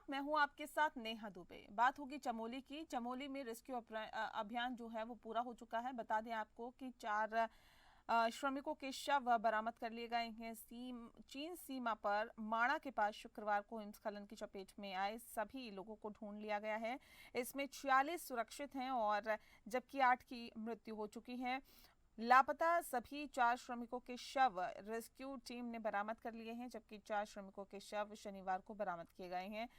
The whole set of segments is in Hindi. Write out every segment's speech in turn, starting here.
मैं हूं आपके साथ नेहा दुबे। बात होगी चमोली की। चमोली में रेस्क्यू अभियान जो है वो पूरा हो चुका है। बता दें आपको कि 4 श्रमिकों के शव बरामद कर लिए गए हैं। चीन सीमा पर माणा के पास शुक्रवार को हिमस्खलन की चपेट में आए सभी लोगों को ढूंढ लिया गया है। इसमें 46 सुरक्षित हैं और जबकि 8 की मृत्यु हो चुकी है। लापता सभी 4 श्रमिकों के शव रेस्क्यू टीम ने बरामद कर लिए हैं, जबकि 4 श्रमिकों के शव शनिवार को बरामद किए गए हैं।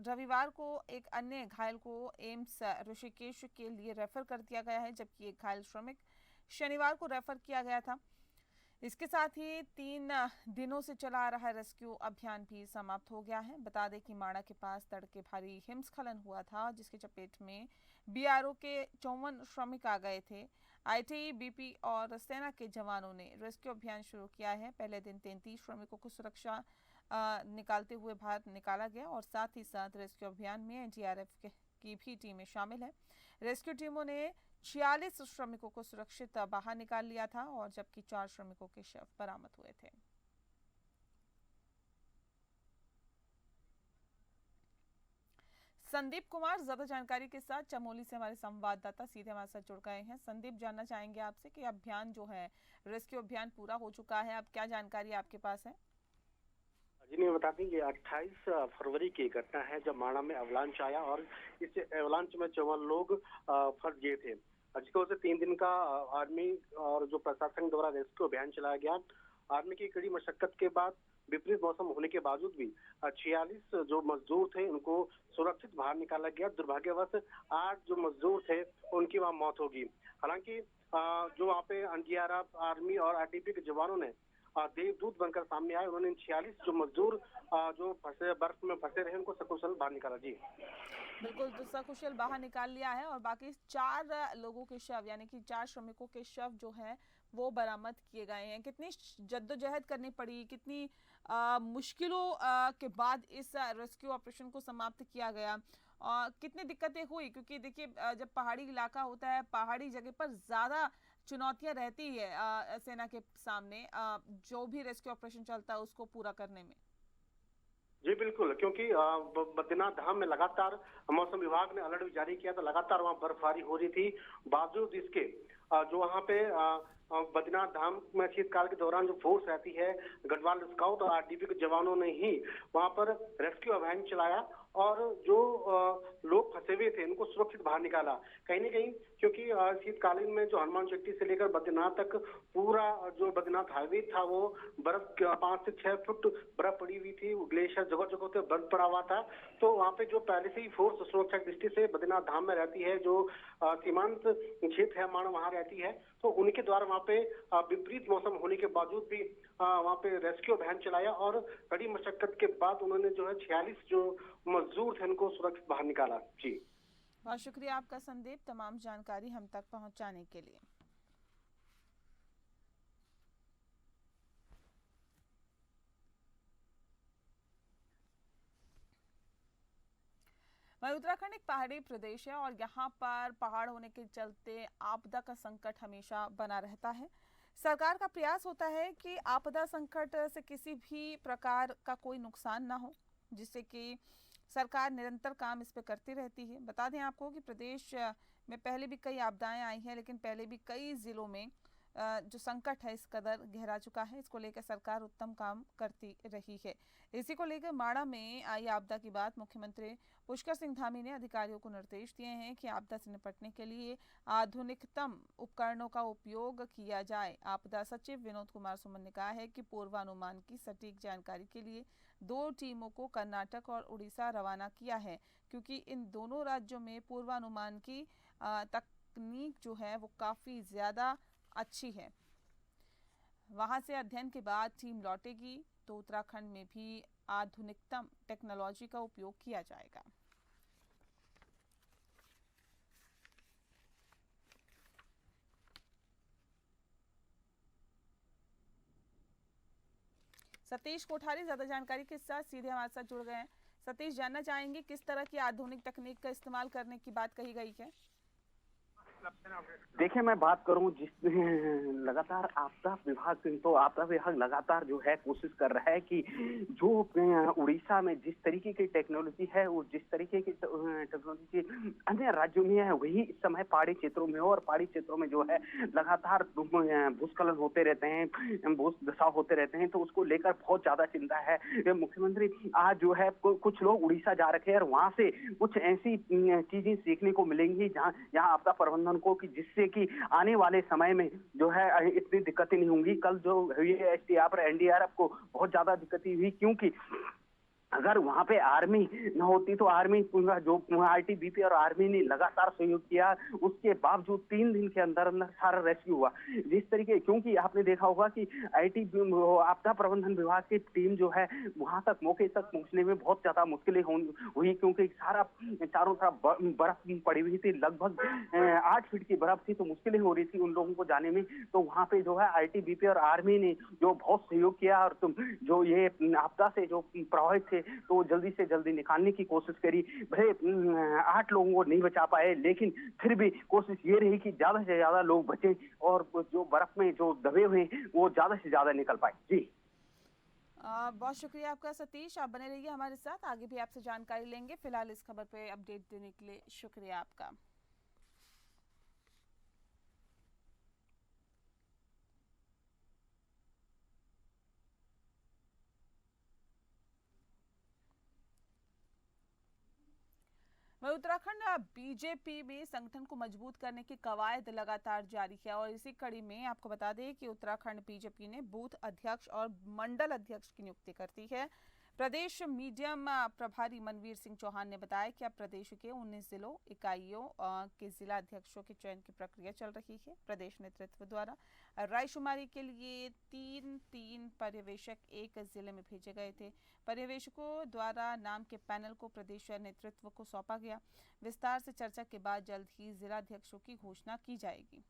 रविवार को एक अन्य घायल को एम्स ऋषिकेश के लिए रेफर कर दिया गया है, जबकि एक घायल श्रमिक शनिवार को रेफर किया गया था। इसके साथ ही 3 दिनों से चला आ रहा रेस्क्यू अभियान भी समाप्त हो गया है। बता दें कि माणा के पास तड़के भारी हिमस्खलन हुआ था, जिसके चपेट में बीआरओ के 54 श्रमिक आ गए थे। आईटीबीपी, बीपी और सेना के जवानों ने रेस्क्यू अभियान शुरू किया है। पहले दिन 33 श्रमिकों को सुरक्षा निकालते हुए बाहर निकाला गया और साथ ही साथ रेस्क्यू अभियान में एनडीआरएफ की भी टीमें शामिल है। रेस्क्यू टीमों ने 46 श्रमिकों को सुरक्षित बाहर निकाल लिया था और जबकि 4 श्रमिकों के शव बरामद हुए थे। संदीप कुमार ज्यादा जानकारी के साथ चमोली से हमारे संवाददाता सीधे हमारे साथ जुड़ गए हैं। संदीप, जानना चाहेंगे आपसे कि अभियान जो है रेस्क्यू अभियान पूरा हो चुका है, अब क्या जानकारी आपके पास है? जी नहीं, बता दें, ये 28 फरवरी की घटना है जब माणा में अवलांच आया और इस अवलांच में 54 लोग फंस गए थे। जिसकी वजह से 3 दिन का आर्मी और जो प्रशासन द्वारा रेस्क्यू अभियान चलाया गया। आर्मी की कड़ी मशक्कत के बाद विपरीत मौसम होने के बावजूद भी 46 जो मजदूर थे उनको सुरक्षित बाहर निकाला गया। दुर्भाग्यवश 8 जो मजदूर थे उनकी वहां मौत होगी। हालांकि जो वहाँ पे एनडीआरएफ, आर्मी और आरटीपी के जवानों ने देवदूत बनकर सामने आए। उन्होंने 46 जो मजदूर जो फंसे बर्फ में फंसे रहे उनको सकुशल बाहर निकाला। जी बिल्कुल, तो सकुशल बाहर निकाल लिया है और बाकी 4 लोगों के शव यानी कि 4 श्रमिकों के शव जो है वो बरामद किए गए हैं। कितनी जद्दोजहद करनी पड़ी, कितनी मुश्किलों के बाद इस रेस्क्यू ऑपरेशन को समाप्त किया गया और कितनी दिक्कतें हुई? क्योंकि देखिए, जब पहाड़ी इलाका होता है, पहाड़ी जगह पर ज्यादा चुनौतियां रहती है सेना के सामने जो भी रेस्क्यू ऑपरेशन चलता है उसको पूरा करने में। जी बिल्कुल, क्योंकि बद्रीनाथ धाम में लगातार मौसम विभाग ने अलर्ट भी जारी किया था। लगातार वहां बर्फबारी हो रही थी। बावजूद इसके जो वहां पे बद्रीनाथ धाम में शीतकाल के दौरान जो फोर्स रहती है, गढ़वाल स्काउट और आरटीपी के जवानों ने ही वहां पर रेस्क्यू अभियान चलाया और जो लोग फंसे हुए थे उनको सुरक्षित बाहर निकाला। कहीं ना कहीं क्योंकि शीतकालीन में जो हनुमान चट्टी से लेकर बद्रीनाथ तक पूरा जो बद्रीनाथ हाईवे था वो बर्फ 5 से 6 फुट बर्फ पड़ी हुई थी। ग्लेशियर जगह जगह पे बर्फ पड़ा हुआ था। तो वहाँ पे जो पहले से ही फोर्स सुरक्षा की दृष्टि से बद्रीनाथ धाम में रहती है, जो सीमांत क्षेत्र है माणा वहाँ रहती है, तो उनके द्वारा वहाँ पे विपरीत मौसम होने के बावजूद भी वहाँ पे रेस्क्यू अभियान चलाया और कड़ी मशक्कत के बाद उन्होंने जो है 46 जो मजदूर थे उनको सुरक्षित बाहर निकाला। जी बहुत शुक्रिया आपका संदीप, तमाम जानकारी हम तक पहुंचाने के लिए। उत्तराखंड एक पहाड़ी प्रदेश है और यहाँ पर पहाड़ होने के चलते आपदा का संकट हमेशा बना रहता है। सरकार का प्रयास होता है कि आपदा संकट से किसी भी प्रकार का कोई नुकसान ना हो, जिससे कि सरकार निरंतर काम इस पे करती रहती है। बता दें आपको कि प्रदेश में पहले भी कई आपदाएं आई हैं, लेकिन पहले भी कई जिलों में जो संकट है इस कदर गहरा चुका है। इसको लेकर सरकार उत्तम काम करती रही है। इसी को लेकर माणा में आई आपदा की बात मुख्यमंत्री पुष्कर सिंह धामी ने अधिकारियों को निर्देश दिए हैं कि आपदा से निपटने के लिए आधुनिकतम उपकरणों का उपयोग किया जाए। आपदा सचिव विनोद कुमार सुमन ने कहा है कि पूर्वानुमान की सटीक जानकारी के लिए 2 टीमों को कर्नाटक और उड़ीसा रवाना किया है, क्योंकि इन दोनों राज्यों में पूर्वानुमान की तकनीक जो है वो काफ़ी ज़्यादा अच्छी है। वहां से अध्ययन के बाद टीम लौटेगी तो उत्तराखंड में भी आधुनिकतम टेक्नोलॉजी का उपयोग किया जाएगा। सतीश कोठारी ज्यादा जानकारी के साथ सीधे हमारे साथ जुड़ गए हैं। सतीश, जानना चाहेंगे किस तरह की आधुनिक तकनीक का इस्तेमाल करने की बात कही गई है? देखिए, मैं बात करूं जिस लगातार आपदा विभाग लगातार जो है कोशिश कर रहा है कि जो उड़ीसा में जिस तरीके की टेक्नोलॉजी है, वो जिस तरीके की टेक्नोलॉजी अन्य राज्यों में है, वही इस समय पहाड़ी क्षेत्रों में हो। और पहाड़ी क्षेत्रों में जो है लगातार भूस्खलन होते रहते हैं, भूस्खलन होते रहते हैं, तो उसको लेकर बहुत ज्यादा चिंता है। मुख्यमंत्री आज जो है कुछ लोग उड़ीसा जा रखे हैं और वहां से कुछ ऐसी चीजें सीखने को मिलेंगी जहां यहाँ आपदा प्रबंधन को, कि जिससे कि आने वाले समय में जो है इतनी दिक्कतें नहीं होंगी। कल जो हुई है एसडीआरएफ और एनडीआरएफ को बहुत ज्यादा दिक्कतें हुई, क्योंकि अगर वहां पे आर्मी न होती तो आर्मी जो आईटीबीपी और आर्मी ने लगातार सहयोग किया, उसके बावजूद 3 दिन के अंदर अंदर सारा रेस्क्यू हुआ। जिस तरीके, क्योंकि आपने देखा होगा कि आपदा प्रबंधन विभाग की टीम जो है वहां तक मौके तक पहुंचने में बहुत ज्यादा मुश्किलें हुई, क्योंकि सारा चारों तरफ बर्फ पड़ी हुई थी। लगभग 8 फीट की बर्फ थी, तो मुश्किलें हो रही थी उन लोगों को जाने में। तो वहां पे जो है आईटीबीपी और आर्मी ने जो बहुत सहयोग किया, और जो ये आपदा से जो प्रभावित थे तो जल्दी से जल्दी निकालने की कोशिश करी। भले 8 लोगों को नहीं बचा पाए, लेकिन फिर भी कोशिश ये रही कि ज्यादा से ज्यादा लोग बचे और जो बर्फ में जो दबे हुए वो ज्यादा से ज्यादा निकल पाए। जी बहुत शुक्रिया आपका सतीश, आप बने रहिए हमारे साथ, आगे भी आपसे जानकारी लेंगे। फिलहाल इस खबर पे अपडेट देने के लिए शुक्रिया आपका। वहीं उत्तराखंड बीजेपी में संगठन को मजबूत करने की कवायद लगातार जारी है और इसी कड़ी में आपको बता दें कि उत्तराखंड बीजेपी ने बूथ अध्यक्ष और मंडल अध्यक्ष की नियुक्ति कर दी है। प्रदेश मीडियम प्रभारी मनवीर सिंह चौहान ने बताया कि अब प्रदेश के 19 जिलों इकाइयों के जिला अध्यक्षों के चयन की प्रक्रिया चल रही है। प्रदेश नेतृत्व द्वारा रायशुमारी के लिए 3 पर्यवेक्षक एक जिले में भेजे गए थे। पर्यवेक्षकों द्वारा नाम के पैनल को प्रदेश नेतृत्व को सौंपा गया। विस्तार से चर्चा के बाद जल्द ही जिला अध्यक्षों की घोषणा की जाएगी।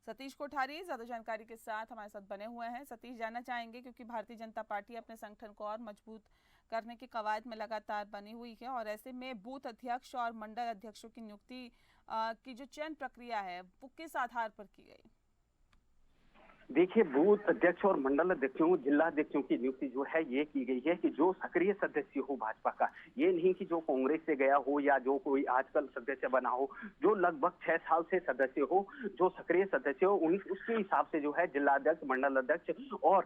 सतीश कोठारी ज्यादा जानकारी के साथ हमारे साथ बने हुए हैं। सतीश, जानना चाहेंगे क्योंकि भारतीय जनता पार्टी अपने संगठन को और मजबूत करने की कवायद में लगातार बनी हुई है और ऐसे में बूथ अध्यक्ष और मंडल अध्यक्षों की नियुक्ति की जो चयन प्रक्रिया है वो किस आधार पर की गई? देखिए, बूथ अध्यक्ष और मंडल अध्यक्षों, जिला अध्यक्षों की नियुक्ति जो है ये की गई है कि जो सक्रिय सदस्य हो भाजपा का, ये नहीं कि जो कांग्रेस से गया हो या जो कोई आजकल सदस्य बना हो, जो लगभग 6 साल से सदस्य हो, जो सक्रिय सदस्य हो, उसके हिसाब से जो है जिला अध्यक्ष, मंडल अध्यक्ष और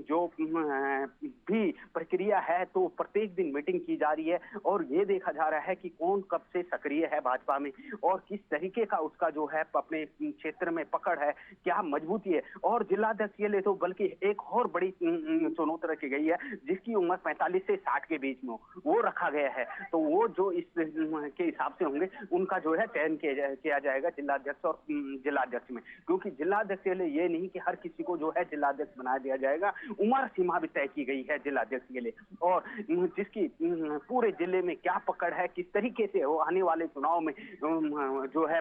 जो भी प्रक्रिया है, तो प्रत्येक दिन मीटिंग की जा रही है और ये देखा जा रहा है कि कौन कब से सक्रिय है भाजपा में और किस तरीके का उसका जो है अपने क्षेत्र में पकड़ है, क्या मजबूती है। और जिलाध्यक्ष के लिए तो बल्कि एक और बड़ी चुनौती रखी गई है, जिसकी उम्र 45 से 60 के बीच में वो रखा गया है। तो वो जो इस के हिसाब से होंगे, उनका जो है चयन किया जाएगा जिलाध्यक्ष और जिलाध्यक्ष में, क्योंकि जिलाध्यक्ष के लिए ये नहीं कि हर किसी को जो है जिलाध्यक्ष बना दिया जाएगा। उम्र सीमा भी तय की गई है जिलाध्यक्ष के लिए, और जिसकी पूरे जिले में क्या पकड़ है, किस तरीके से वो आने वाले चुनाव में जो है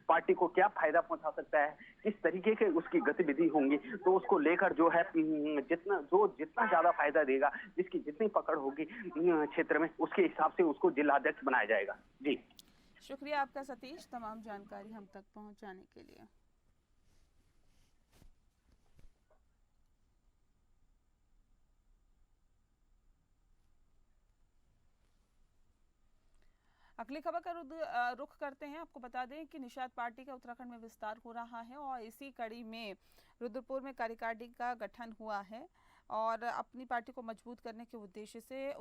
पार्टी को क्या फायदा पहुंचा सकता है, किस तरीके के उसकी गतिविधि होंगी, तो उसको लेकर जो है जितना ज्यादा फायदा देगा, जिसकी जितनी पकड़ होगी क्षेत्र में, उसके हिसाब से उसको जिलाध्यक्ष बनाया जाएगा। जी शुक्रिया आपका सतीश, तमाम जानकारी हम तक पहुंचाने के लिए। अगली खबर का रुख करते हैं। आपको बता दें कि निषाद पार्टी का उत्तराखंड में विस्तार हो रहा है और इसी कड़ी में रुद्रपुर में कार्यकारिणी का गठन हुआ है और अपनी पार्टी को मजबूत करने के उद्देश्य से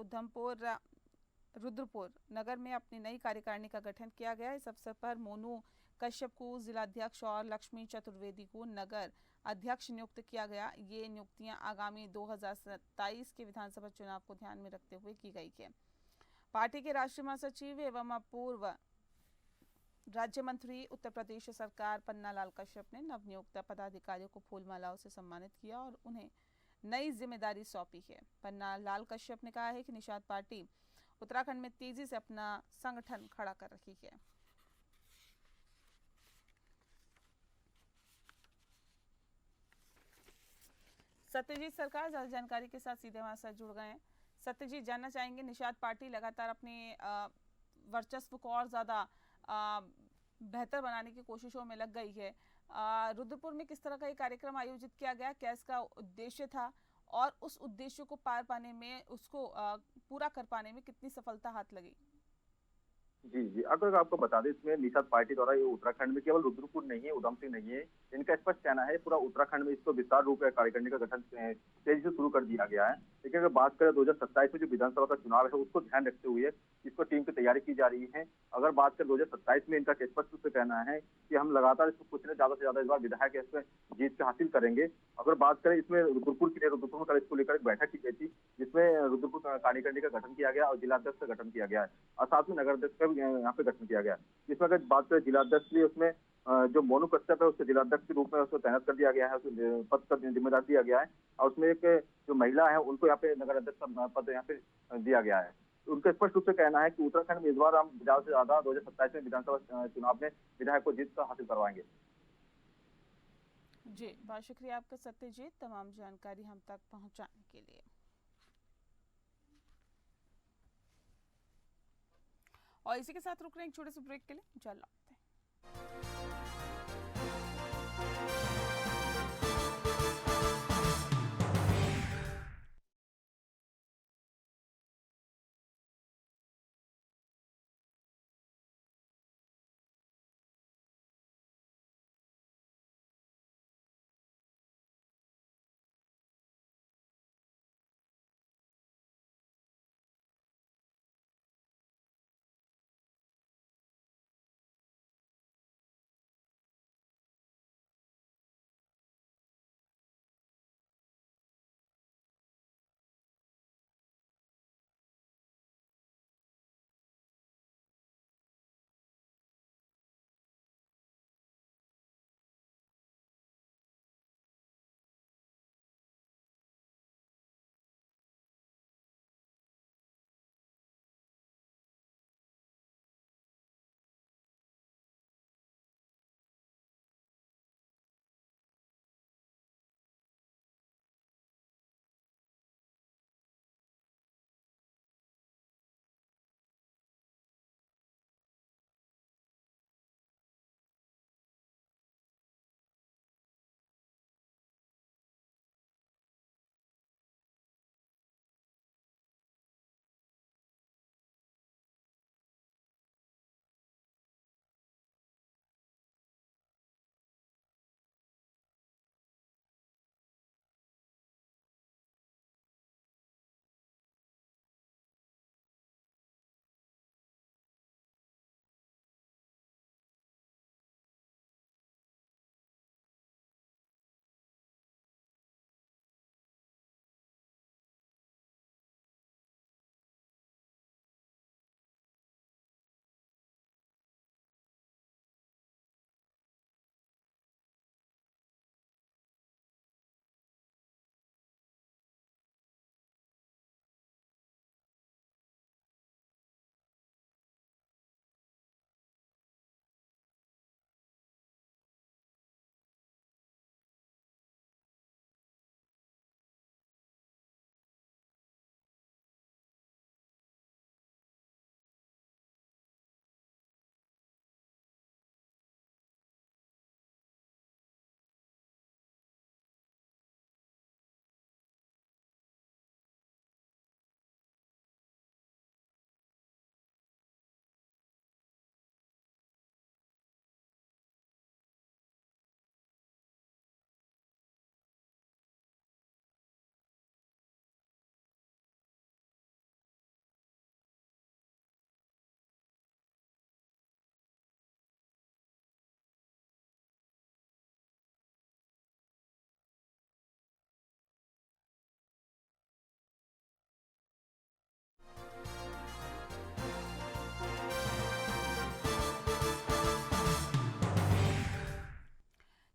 रुद्रपुर नगर में अपनी नई कार्यकारिणी का गठन किया गया। इस अवसर पर मोनू कश्यप को जिलाध्यक्ष और लक्ष्मी चतुर्वेदी को नगर अध्यक्ष नियुक्त किया गया। ये नियुक्तियां आगामी 2027 के विधानसभा चुनाव को ध्यान में रखते हुए की गई है। पार्टी के राष्ट्रीय महासचिव एवं पूर्व राज्य मंत्री उत्तर प्रदेश सरकार पन्ना लाल कश्यप ने नवनियुक्त पदाधिकारियों को फूल मालाओं से सम्मानित किया और उन्हें नई जिम्मेदारी सौंपी है। पन्ना लाल कश्यप ने कहा है कि निषाद पार्टी उत्तराखंड में तेजी से अपना संगठन खड़ा कर रही है। सत्यजीत सरकार ज्यादा जानकारी के साथ सीधे हमारे साथ जुड़ गए हैं। सत्यजीत, जानना चाहेंगे निषाद पार्टी लगातार अपने वर्चस्व को और ज़्यादा बेहतर बनाने की कोशिशों में लग गई है। रुद्रपुर में किस तरह का ये कार्यक्रम आयोजित किया गया, क्या इसका उद्देश्य था और उस उद्देश्य को पार पाने में, उसको पूरा कर पाने में कितनी सफलता हाथ लगी? जी, जी। अगर आपको बता दें, इसमें निषाद पार्टी द्वारा ये उत्तराखंड में केवल रुद्रपुर नहीं है, उधम सिंह नहीं है। इनका स्पष्ट कहना है पूरा उत्तराखंड में इसको विस्तार रूप में कार्यकारिणी का गठन तेजी से शुरू कर दिया गया है। लेकिन अगर बात करें 2027 में जो विधानसभा का चुनाव है, उसको ध्यान रखते हुए इसको टीम की तैयारी की जा रही है। अगर बात करें 2027 में, इनका स्पष्ट रूप से कहना है कि हम लगातार इसको कुछ न ज्यादा से ज्यादा इस बार विधायक इसमें जीत हासिल करेंगे। अगर बात करें इसमें रुद्रपुर की, रुद्रपुर में कल इसको लेकर एक बैठक की गई थी, जिसमें रुद्रपुर कार्यकारिणी का गठन किया गया और जिलाध्यक्ष का गठन किया गया है और साथ में नगर अध्यक्ष का भी यहाँ पे गठन किया गया। इसमें अगर बात करें जिलाध्यक्ष की, उसमें जो मोनू कश्यप है उसको जिलाध्यक्ष के रूप में उसको तैनात कर दिया गया है, उसको पद का जिम्मेदार दिया गया है और उसमें एक जो महिला है उनको यहाँ पे नगर अध्यक्ष का पद यहाँ पे दिया गया है। उनका स्पष्ट रूप से कहना है कि उत्तराखंड में इस बार हम ज्यादा से ज्यादा 2027 में विधानसभा चुनाव में विधायक को जीत हासिल करवाएंगे। जी, बहुत शुक्रिया आपका सत्यजीत, तमाम जानकारी हम तक पहुंचाने के लिए। और इसी के साथ रुक रहे हैं एक छोटे से ब्रेक के लिए, चल लौटते हैं।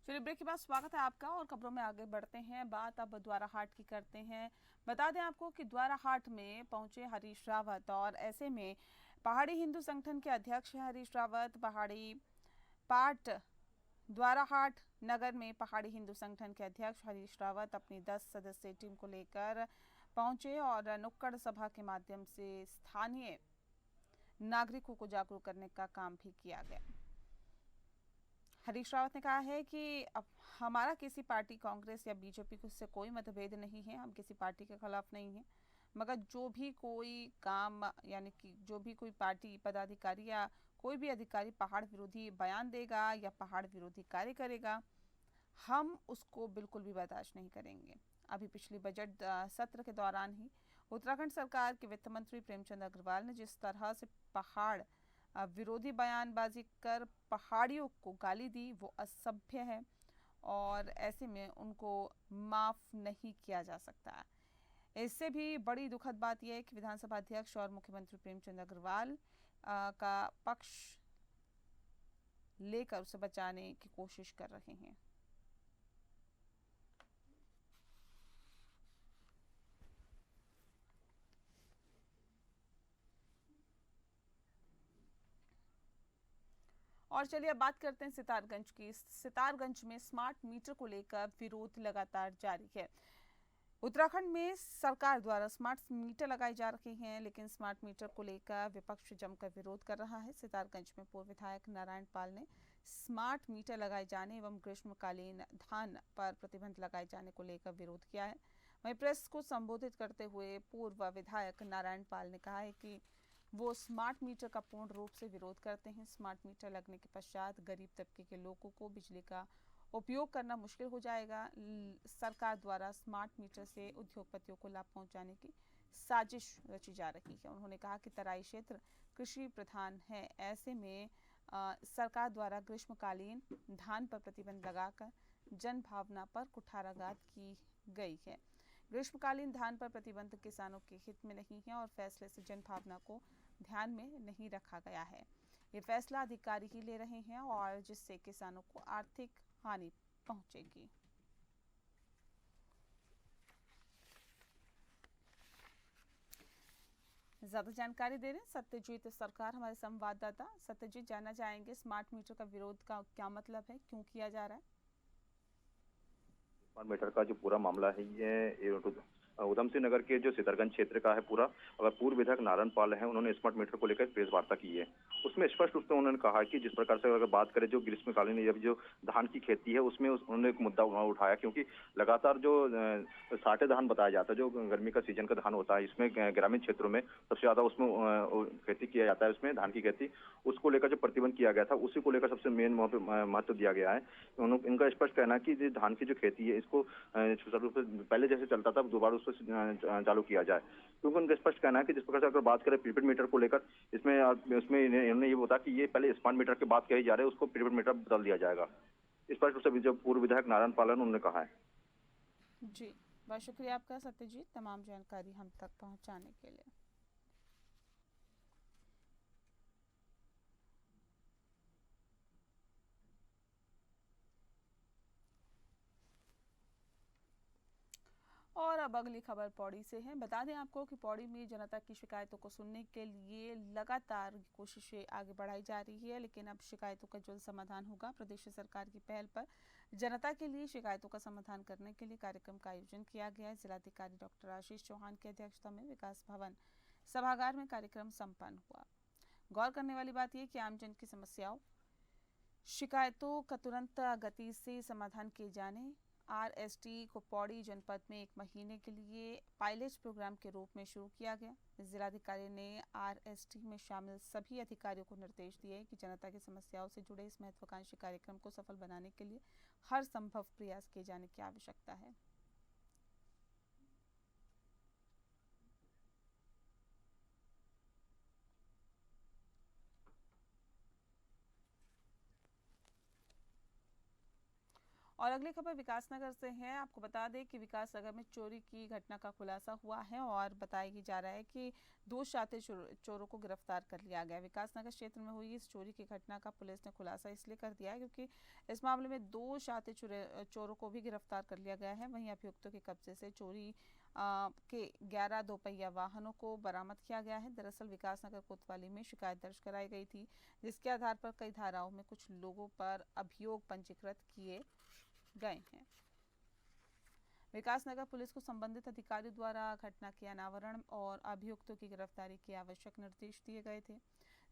चलिए, ब्रेक के बाद स्वागत है आपका और खबरों में आगे बढ़ते हैं। बात अब द्वाराहाट की करते हैं। बता दें आपको कि द्वाराहाट में पहुंचे हरीश रावत और ऐसे में पहाड़ी हिंदू संगठन के अध्यक्ष हैं हरीश रावत। पहाड़ी पाट द्वाराहाट नगर में पहाड़ी हिंदू संगठन के अध्यक्ष हरीश रावत अपनी 10 सदस्यीय टीम को लेकर पहुंचे और नुक्कड़ सभा के माध्यम से स्थानीय नागरिकों को जागरूक करने का काम भी किया गया। हरीश रावत ने कहा है कि अब हमारा किसी पार्टी, कांग्रेस या बीजेपी से कोई मतभेद नहीं है, हम किसी पार्टी के खिलाफ नहीं हैं, मगर जो भी कोई काम यानी कि जो भी कोई पार्टी पदाधिकारी या कोई भी अधिकारी पहाड़ विरोधी बयान देगा या पहाड़ विरोधी कार्य करेगा, हम उसको बिल्कुल भी बर्दाश्त नहीं करेंगे। अभी पिछले बजट सत्र के दौरान ही उत्तराखंड सरकार के वित्त मंत्री प्रेमचंद अग्रवाल ने जिस तरह से पहाड़ विरोधी बयानबाजी कर पहाड़ियों को गाली दी, वो असभ्य है और ऐसे में उनको माफ नहीं किया जा सकता। इससे भी बड़ी दुखद बात यह है कि विधानसभा अध्यक्ष और मुख्यमंत्री प्रेमचंद अग्रवाल का पक्ष लेकर उसे बचाने की कोशिश कर रहे हैं। और चलिए अब बात करते हैं सितारगंज की। सितारगंज में स्मार्ट मीटर को लेकर विरोध लगातार जारी है। उत्तराखंड में सरकार द्वारा स्मार्ट मीटर लगाए जा रहे हैं, लेकिन स्मार्ट मीटर को लेकर विपक्ष जमकर विरोध कर रहा है। सितारगंज में पूर्व विधायक नारायण पाल ने स्मार्ट मीटर लगाए जाने एवं ग्रीष्मकालीन धान पर प्रतिबंध लगाए जाने को लेकर विरोध किया है। वहीं प्रेस को संबोधित करते हुए पूर्व विधायक नारायण पाल ने कहा है कि वो स्मार्ट मीटर का पूर्ण रूप से विरोध करते हैं। स्मार्ट मीटर लगने के पश्चात गरीब तबके के लोगों को बिजली का उपयोग करना मुश्किल हो जाएगा। सरकार द्वारा स्मार्ट मीटर से उद्योगपतियों को लाभ पहुंचाने की साजिश रची जा रही है। उन्होंने कहा कि तराई क्षेत्र कृषि प्रधान है, ऐसे में सरकार द्वारा ग्रीष्मकालीन धान पर प्रतिबंध लगाकर जनभावना पर कुठाराघात की गई है। ग्रीष्मकालीन धान पर प्रतिबंध किसानों के हित में नहीं है और फैसले से जनभावना को ध्यान में नहीं रखा गया है। ये फैसला अधिकारी ही ले रहे हैं और जिससे किसानों को आर्थिक हानि पहुंचेगी। ज्यादा जानकारी दे रहे हैं सत्यजीत सरकार, हमारे संवाददाता। सत्यजीत, जानना चाहेंगे स्मार्ट मीटर का विरोध का क्या मतलब है, क्यों किया जा रहा है? स्मार्ट मीटर का जो पूरा मामला है ये उधम सिंह नगर के जो सितारगंज क्षेत्र का है पूरा। अगर पूर्व विधायक नारायण पाल है, उन्होंने स्मार्ट मीटर को लेकर प्रेस वार्ता की है। उसमें स्पष्ट रूप से उन्होंने कहा कि जिस प्रकार से अगर बात करें जो ग्रीष्मकालीन या जो धान की खेती है उसमें उन्होंने एक मुद्दा उठाया, क्योंकि लगातार जो साटे धान बताया जाता है, जो गर्मी का सीजन का धान होता है, इसमें ग्रामीण क्षेत्रों में सबसे ज्यादा उसमें खेती किया जाता है, उसमें धान की खेती, उसको लेकर जो प्रतिबंध किया गया था उसी को लेकर सबसे मेन महत्व दिया गया है। इनका स्पष्ट कहना है कि धान की जो खेती है इसको पहले जैसे चलता था दोबारा उसको चालू किया जाए, क्योंकि उनका स्पष्ट कहना है कि जिस प्रकार से अगर बात करें प्रीपेड मीटर को लेकर, इसमें इन्होंने ये बताया कि ये पहले स्मार्ट मीटर की बात कही जा रही है, उसको प्रीपेड मीटर बदल दिया जाएगा। स्पष्ट रूप से जो पूर्व विधायक नारायण पाल उन्होंने कहा है। जी, बहुत शुक्रिया आपका सत्यजीत, तमाम जानकारी हम तक पहुंचाने के लिए। और अब अगली खबर पौड़ी से है। बता दें आपको कि पौड़ी में जनता की शिकायतों को सुनने के लिए लगातार कोशिशें आगे बढ़ाई जा रही है, लेकिन अब शिकायतों का जल्द समाधान होगा। प्रदेश सरकार की पहल पर जनता के लिए शिकायतों का समाधान करने के लिए कार्यक्रम का आयोजन किया गया है। जिलाधिकारी डॉक्टर आशीष चौहान की अध्यक्षता में विकास भवन सभागार में कार्यक्रम संपन्न हुआ। गौर करने वाली बात यह कि आमजन की समस्याओं शिकायतों का तुरंत गति से समाधान किए जाने आरएसटी को पौड़ी जनपद में 1 महीने के लिए पायलट प्रोग्राम के रूप में शुरू किया गया। जिलाधिकारी ने आरएसटी में शामिल सभी अधिकारियों को निर्देश दिए कि जनता की समस्याओं से जुड़े इस महत्वाकांक्षी कार्यक्रम को सफल बनाने के लिए हर संभव प्रयास किए जाने की आवश्यकता है। और अगली खबर विकासनगर से है। आपको बता दें कि विकासनगर में चोरी की घटना का खुलासा हुआ है और बताया जा रहा है कि 2 शातिर चोरों को गिरफ्तार कर लिया गया। विकासनगर क्षेत्र में हुई इस चोरी की घटना का पुलिस ने खुलासा इसलिए कर दिया है क्योंकि इस मामले में 2 शातिर चोरों को भी गिरफ्तार कर लिया गया है। वहीं अभियुक्तों के कब्जे से चोरी के 11 दोपहिया वाहनों को बरामद किया गया है। दरअसल विकासनगर कोतवाली में शिकायत दर्ज कराई गई थी, जिसके आधार पर कई धाराओं में कुछ लोगों पर अभियोग पंजीकृत किए गए हैं। विकासनगर पुलिस को संबंधित अधिकारियों द्वारा घटना के अनावरण और अभियुक्तों की गिरफ्तारी के आवश्यक निर्देश दिए गए थे,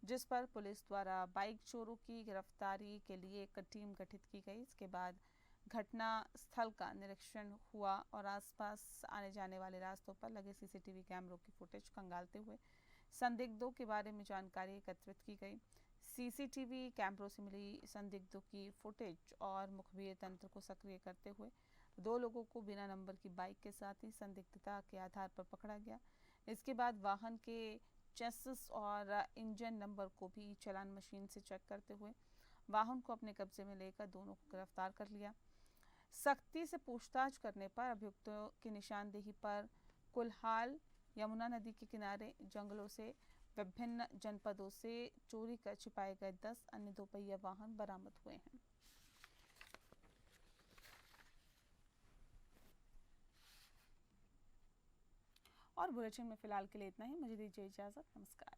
जिस पर पुलिस द्वारा बाइक चोरों की गिरफ्तारी के लिए एक टीम गठित की गई। इसके बाद घटना स्थल का निरीक्षण हुआ और आसपास आने जाने वाले रास्तों पर लगे सीसीटीवी कैमरों की फुटेज खंगालते हुए संदिग्धों के बारे में जानकारी एकत्रित की गई। सीसीटीवी कैमरों से मिली संदिग्धों की फुटेज और मुखबिर तंत्र को सक्रिय करते हुए 2 लोगों को बिना नंबर की बाइक के साथ ही संदिग्धता के आधार पर पकड़ा गया। इसके बाद वाहन के चेसिस और इंजन नंबर को भी चालान मशीन से चेक करते हुए वाहन को अपने कब्जे में लेकर दोनों को गिरफ्तार कर लिया। सख्ती से पूछताछ करने पर अभियुक्तों की निशानदेही पर कुल्हाल, यमुना नदी के किनारे, जंगलों से विभिन्न जनपदों से चोरी कर छिपाए गए 10 अन्य दोपहिया वाहन बरामद हुए हैं। और बुलेटिन में फिलहाल के लिए इतना ही। मुझे दीजिए इजाजत। नमस्कार।